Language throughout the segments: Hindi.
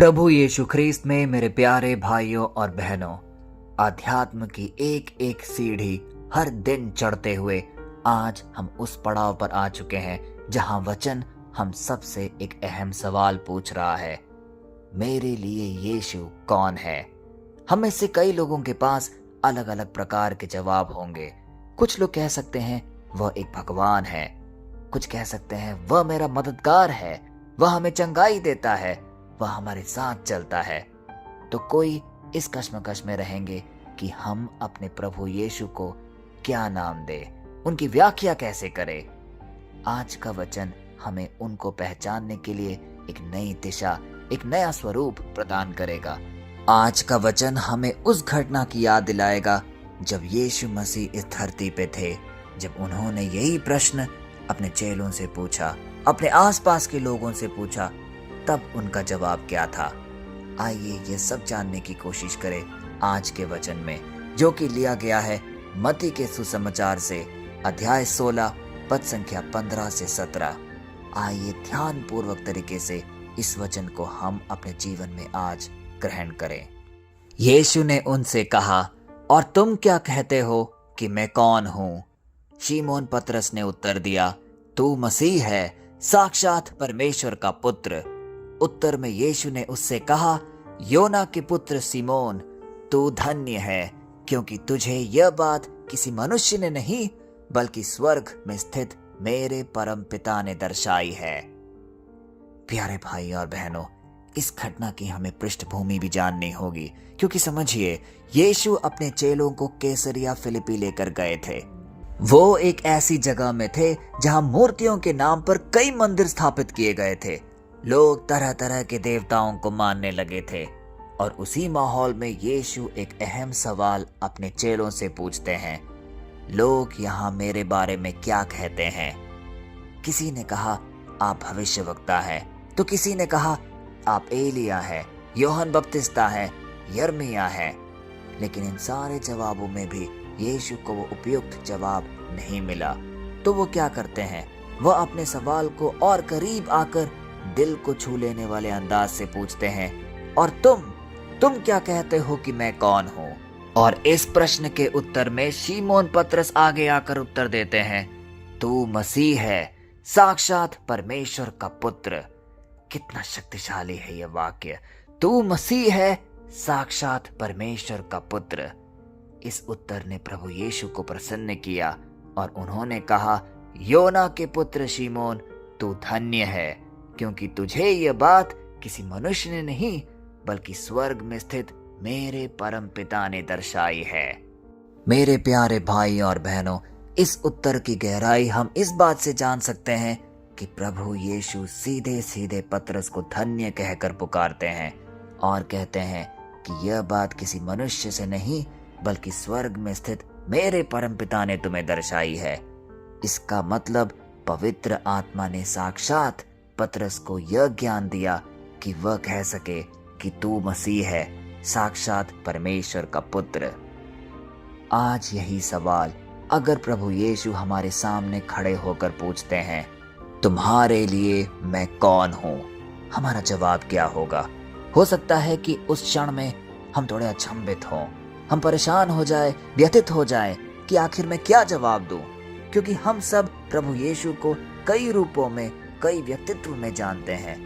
प्रभु यीशु ख्रीस्त में मेरे प्यारे भाइयों और बहनों, आध्यात्म की एक एक सीढ़ी हर दिन चढ़ते हुए आज हम उस पड़ाव पर आ चुके हैं जहां वचन हम सबसे एक अहम सवाल पूछ रहा है। मेरे लिए यीशु कौन है? हम में से कई लोगों के पास अलग अलग प्रकार के जवाब होंगे। कुछ लोग कह सकते हैं वह एक भगवान है, कुछ कह सकते हैं वह मेरा मददगार है, वह हमें चंगाई देता है, वह हमारे साथ चलता है। तो कोई इस कश्मकश में रहेंगे कि हम अपने प्रभु यीशु को क्या नाम दें, उनकी व्याख्या कैसे करें। आज का वचन हमें उनको पहचानने के लिए एक नई दिशा, एक नया स्वरूप प्रदान करेगा। आज का वचन हमें उस घटना की याद दिलाएगा जब यीशु मसीह इस धरती पे थे, जब उन्होंने यही प्रश्न अपने चेलों से पूछा, अपने आसपास के लोगों से पूछा, तब उनका जवाब क्या था। आइए ये सब जानने की कोशिश करें आज के वचन में, जो कि लिया गया है मत्ती के सुसमाचार से, अध्याय 16 पद संख्या 15 से 17। आइए ध्यान पूर्वक तरीके से इस वचन को हम अपने जीवन में आज ग्रहण करें। यीशु ने उनसे कहा, और तुम क्या कहते हो कि मैं कौन हूँ? शिमोन पतरस ने उत्तर दिया, तू मसीह है, साक्षात परमेश्वर का पुत्र। उत्तर में यीशु ने उससे कहा, योना के पुत्र सिमोन, तू धन्य है, क्योंकि तुझे यह बात किसी मनुष्य ने नहीं बल्कि स्वर्ग में स्थित मेरे परम पिता ने दर्शाई है। प्यारे भाई और बहनों, इस घटना की हमें पृष्ठभूमि भी जाननी होगी, क्योंकि समझिए, यीशु अपने चेलों को कैसरिया फिलिप्पी लेकर गए थे। वो एक ऐसी जगह में थे जहां मूर्तियों के नाम पर कई मंदिर स्थापित किए गए थे। लोग तरह तरह के देवताओं को मानने लगे थे, और उसी माहौल में यीशु एक अहम सवाल अपने चेलों से पूछते हैं, लोग यहाँ मेरे बारे में क्या कहते हैं? किसी ने कहा आप भविष्यवक्ता हैं, तो किसी ने कहा आप एलिया है, यूहन्ना बपतिस्ता है, यिर्मयाह है। लेकिन इन सारे जवाबों में भी यीशु को वो उपयुक्त जवाब नहीं मिला। तो वो क्या करते हैं? वह अपने सवाल को और करीब आकर दिल को छू लेने वाले अंदाज से पूछते हैं, और तुम क्या कहते हो कि मैं कौन हूँ? और इस प्रश्न के उत्तर में शिमोन पतरस आगे आकर उत्तर देते हैं, तू मसीह है, साक्षात परमेश्वर का पुत्र। कितना शक्तिशाली है यह वाक्य, तू मसीह है, साक्षात परमेश्वर का पुत्र। इस उत्तर ने प्रभु यीशु को प्रसन्न किया, और उन्होंने कहा, योना के पुत्र शिमोन, तू धन्य है, क्योंकि तुझे यह बात किसी मनुष्य ने नहीं बल्कि स्वर्ग में स्थित मेरे परम पिता ने दर्शाई है। मेरे प्यारे भाई और बहनों, इस उत्तर की गहराई हम इस बात से जान सकते हैं कि प्रभु यीशु सीधे सीधे पतरस को धन्य कहकर पुकारते हैं और कहते हैं कि यह बात किसी मनुष्य से नहीं बल्कि स्वर्ग में स्थित मेरे परम पिता ने तुम्हें दर्शाई है। इसका मतलब पवित्र आत्मा ने साक्षात पतरस को यह ज्ञान दिया कि वह कह सके कि तू मसीह है, साक्षात परमेश्वर का पुत्र। आज यही सवाल अगर प्रभु यीशु हमारे सामने खड़े होकर पूछते हैं, तुम्हारे लिए मैं कौन हूं? हमारा जवाब क्या होगा? हो सकता है कि उस क्षण में हम थोड़े अचंभित हों, हम परेशान हो जाए, व्यथित हो जाए कि आखिर मैं क्या जवाब दूं, क्योंकि हम सब प्रभु यीशु को कई रूपों में, कई व्यक्तित्व में जानते हैं।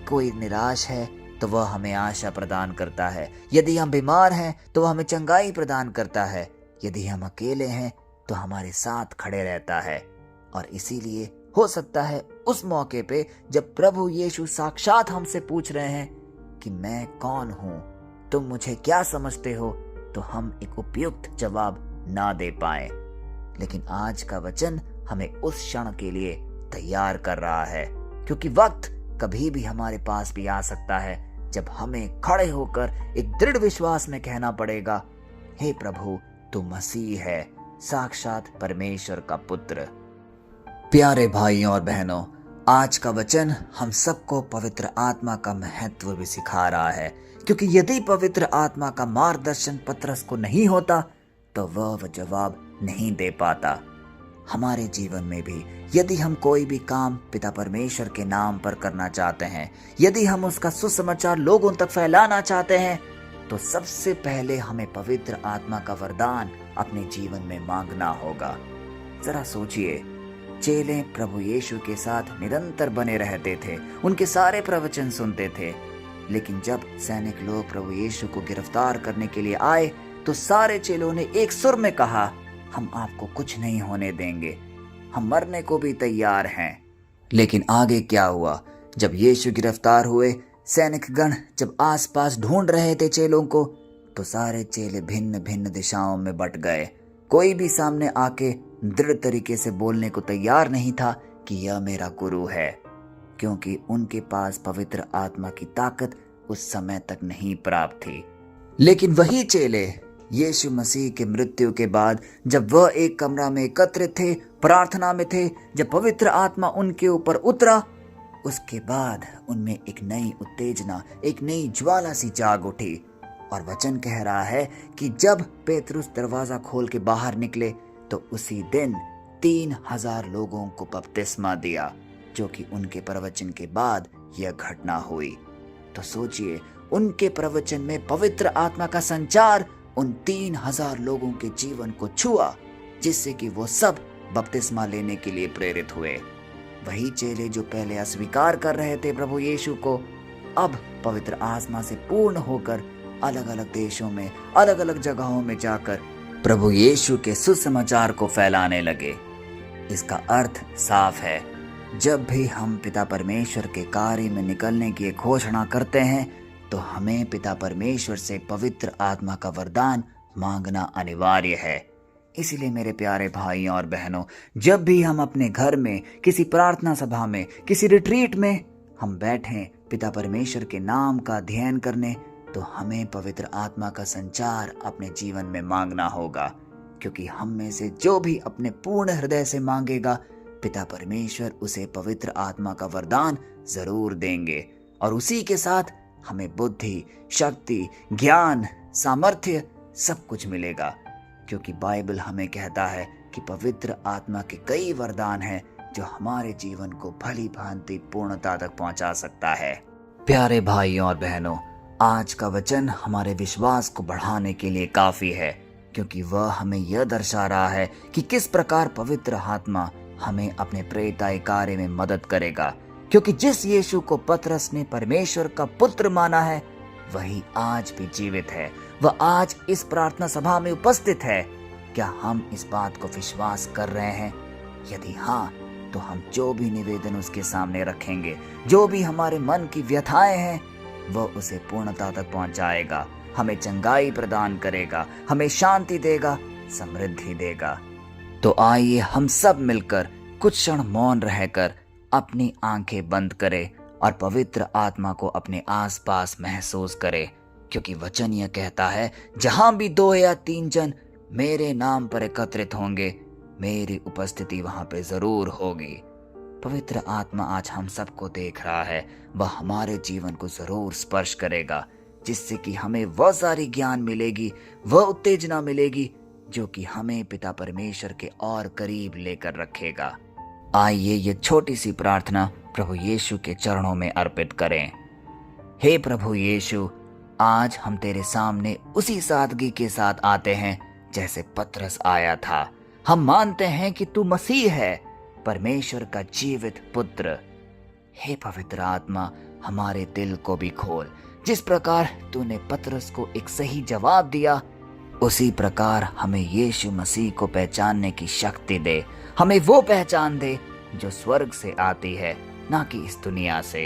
कोई निराश है तो वह हमें आशा प्रदान करता है, यदि हम बीमार हैं तो वह हमें चंगाई प्रदान करता है, यदि हम अकेले हैं तो हमारे साथ खड़े रहता है। और इसीलिए हो सकता है उस मौके पे जब प्रभु यीशु साक्षात हमसे पूछ रहे हैं कि मैं कौन हूं, तुम मुझे क्या समझते हो, तो हम एक उपयुक्त जवाब ना दे पाए। लेकिन आज का वचन हमें उस क्षण के लिए तैयार कर रहा है, क्योंकि वक्त कभी भी हमारे पास भी आ सकता है जब हमें खड़े होकर एक दृढ़ विश्वास में कहना पड़ेगा, हे प्रभु, तू मसीह है, साक्षात परमेश्वर का पुत्र। प्यारे भाइयों और बहनों, आज का वचन हम सबको पवित्र आत्मा का महत्व भी सिखा रहा है, क्योंकि यदि पवित्र आत्मा का मार्गदर्शन पतरस को नहीं होता तो वह जवाब नहीं दे पाता। हमारे जीवन में भी यदि हम कोई भी काम पिता परमेश्वर के नाम पर करना चाहते हैं, यदि हम उसका सुसमाचार लोगों तक फैलाना चाहते हैं, तो सबसे पहले हमें पवित्र आत्मा का वरदान अपने जीवन में मांगना होगा। जरा सोचिए, चेले प्रभु यीशु के साथ निरंतर बने रहते थे, उनके सारे प्रवचन सुनते थे, लेकिन जब सैनिक लोग प्रभु यीशु को गिरफ्तार करने के लिए आए तो सारे चेलों ने एक सुर में कहा, हम आपको कुछ नहीं होने देंगे, हम मरने को भी तैयार हैं। लेकिन आगे क्या हुआ? जब यीशु गिरफ्तार हुए, सैनिकगण जब आसपास ढूंढ रहे थे चेलों को, तो सारे चेले भिन्न भिन्न दिशाओं में बट गए। कोई भी सामने आके दृढ़ तरीके से बोलने को तैयार नहीं था कि यह मेरा गुरु है, क्योंकि उनके पास पवित्र आत्मा की ताकत उस समय तक नहीं प्राप्त थी। लेकिन वही चेले यीशु मसीह के मृत्यु के बाद जब वह एक कमरा में एकत्रित थे, प्रार्थना में थे, जब पवित्र आत्मा उनके ऊपर उतरा, उसके बाद उनमें एक नई उत्तेजना, एक नई ज्वाला सी जाग उठी। और वचन कह रहा है कि जब पेतरुस दरवाजा खोल के बाहर निकले तो उसी दिन 3000 लोगों को बपतिस्मा दिया, जो कि उनके प्रवचन के बाद यह घटना हुई। तो सोचिए, उनके प्रवचन में पवित्र आत्मा का संचार उन 3000 लोगों के जीवन को छुआ, जिससे कि वो सब बपतिस्मा लेने के लिए प्रेरित हुए। वही चेले जो पहले अस्वीकार कर रहे थे प्रभु यीशु को, अब पवित्र आत्मा से पूर्ण होकर अलग अलग देशों में, अलग अलग जगहों में जाकर प्रभु यीशु के सुसमाचार को फैलाने लगे। इसका अर्थ साफ है, जब भी हम पिता परमेश्वर के कार्य में निकलने की घोषणा करते हैं तो हमें पिता परमेश्वर से पवित्र आत्मा का वरदान मांगना अनिवार्य है। इसीलिए मेरे प्यारे भाइयों और बहनों, जब भी हम अपने घर में, किसी प्रार्थना सभा में, किसी रिट्रीट में हम बैठें पिता परमेश्वर के नाम का अध्ययन करने, तो हमें पवित्र आत्मा का संचार अपने जीवन में मांगना होगा, क्योंकि हम में से जो भी अपने पूर्ण हृदय से मांगेगा, पिता परमेश्वर उसे पवित्र आत्मा का वरदान जरूर देंगे। और उसी के साथ हमें बुद्धि, शक्ति, ज्ञान, सामर्थ्य सब कुछ मिलेगा, क्योंकि बाइबल हमें कहता है कि पवित्र आत्मा के कई वरदान हैं जो हमारे जीवन को भली भांति पूर्णता तक पहुंचा सकता है। प्यारे भाइयों और बहनों, आज का वचन हमारे विश्वास को बढ़ाने के लिए काफी है, क्योंकि वह हमें यह दर्शा रहा है कि किस प्रकार पवित्र आत्मा हमें अपने प्रेरिताई कार्य में मदद करेगा। क्योंकि जिस यीशु को पतरस ने परमेश्वर का पुत्र माना है, वही आज भी जीवित है, वह आज इस प्रार्थना सभा में उपस्थित है। क्या हम इस बात को विश्वास कर रहे हैं? यदि हाँ, तो हम जो भी निवेदन उसके सामने रखेंगे, जो भी हमारे मन की व्यथाएं हैं, वह उसे पूर्णता तक पहुंचाएगा, हमें चंगाई प्रदान करेगा, हमें शांति देगा, समृद्धि देगा। तो आइए हम सब मिलकर कुछ क्षण मौन रहकर अपनी आंखें बंद करें और पवित्र आत्मा को अपने आसपास महसूस करें, क्योंकि वचन यह कहता है, जहां भी 2 या 3 जन मेरे नाम पर एकत्रित होंगे, मेरी उपस्थिति वहां पे जरूर होगी। पवित्र आत्मा आज हम सबको देख रहा है, वह हमारे जीवन को जरूर स्पर्श करेगा, जिससे कि हमें वह सारी ज्ञान मिलेगी, वह उत्तेजना मिलेगी जो कि हमें पिता परमेश्वर के और करीब लेकर रखेगा। आइए ये छोटी सी प्रार्थना प्रभु यीशु के चरणों में अर्पित करें। हे प्रभु यीशु, आज हम तेरे सामने उसी सादगी के साथ आते हैं जैसे पतरस आया था। हम मानते हैं कि तू मसीह है, परमेश्वर का जीवित पुत्र। हे पवित्र आत्मा, हमारे दिल को भी खोल। जिस प्रकार तूने पतरस को एक सही जवाब दिया, उसी प्रकार हमें यीशु मसीह को पहचानने की शक्ति दे। हमें वो पहचान दे जो स्वर्ग से आती है, ना कि इस दुनिया से।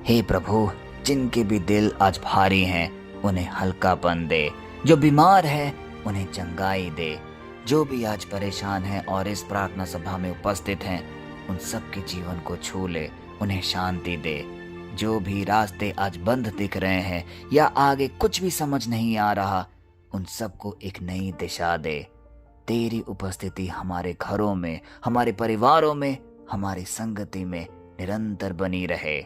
हे प्रभु, जिनके भी दिल आज भारी हैं, उन्हें हल्कापन दे। जो बीमार है, उन्हें चंगाई दे। जो भी आज परेशान है और इस प्रार्थना सभा में उपस्थित हैं, उन सबके जीवन को छू ले, उन्हें शांति दे। जो भी रास्ते आज बंद दिख रहे हैं या आगे कुछ भी समझ नहीं आ रहा, उन सबको एक नई दिशा दे। तेरी उपस्थिति हमारे घरों में, हमारे परिवारों में, हमारी संगति में निरंतर बनी रहे।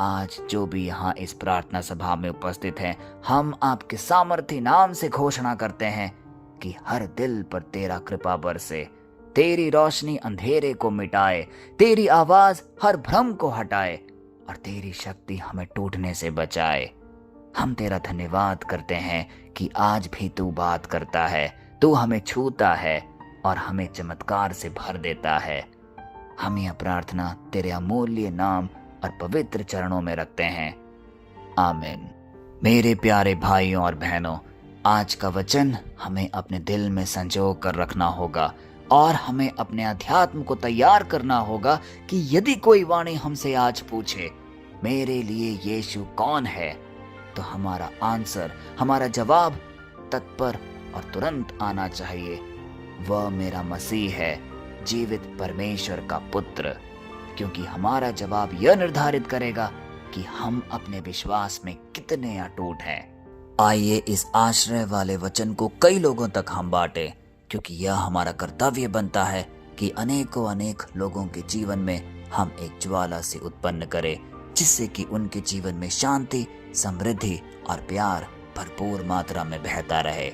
आज जो भी यहाँ इस प्रार्थना सभा में उपस्थित हैं, हम आपके सामर्थी नाम से घोषणा करते हैं कि हर दिल पर तेरा कृपा बरसे, तेरी रोशनी अंधेरे को मिटाए, तेरी आवाज हर भ्रम को हटाए और तेरी शक्ति हमें टूटने से बचाए। हम तेरा धन्यवाद करते हैं कि आज भी तू बात करता है, तू हमें छूता है और हमें चमत्कार से भर देता है। हम यह प्रार्थना तेरे अमूल्य नाम और पवित्र चरणों में रखते हैं, आमीन। मेरे प्यारे भाइयों और बहनों, आज का वचन हमें अपने दिल में संजो कर रखना होगा और हमें अपने अध्यात्म को तैयार करना होगा कि यदि कोई वाणी हमसे आज पूछे मेरे लिए यीशु कौन है, तो हमारा आंसर, हमारा जवाब तत्पर और तुरंत आना चाहिए, वह मेरा मसीह है, जीवित परमेश्वर का पुत्र। क्योंकि हमारा जवाब यह निर्धारित करेगा कि हम अपने विश्वास में कितने अटूट हैं। आइए इस आश्रय वाले वचन को कई लोगों तक हम बांटें, क्योंकि यह हमारा कर्तव्य बनता है कि अनेकों अनेक लोगों के जीवन में हम एक ज्वाला से उत्पन्न करें, जिससे कि उनके जीवन में शांति, समृद्धि और प्यार भरपूर मात्रा में बहता रहे।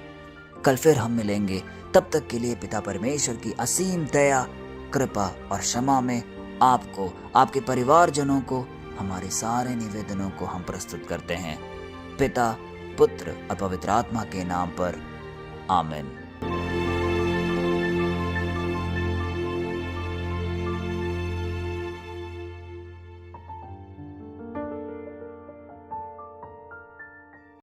कल फिर हम मिलेंगे, तब तक के लिए पिता परमेश्वर की असीम दया, कृपा और क्षमा में आपको, आपके परिवारजनों को, हमारे सारे निवेदनों को हम प्रस्तुत करते हैं, पिता, पुत्र और पवित्र आत्मा के नाम पर, आमीन।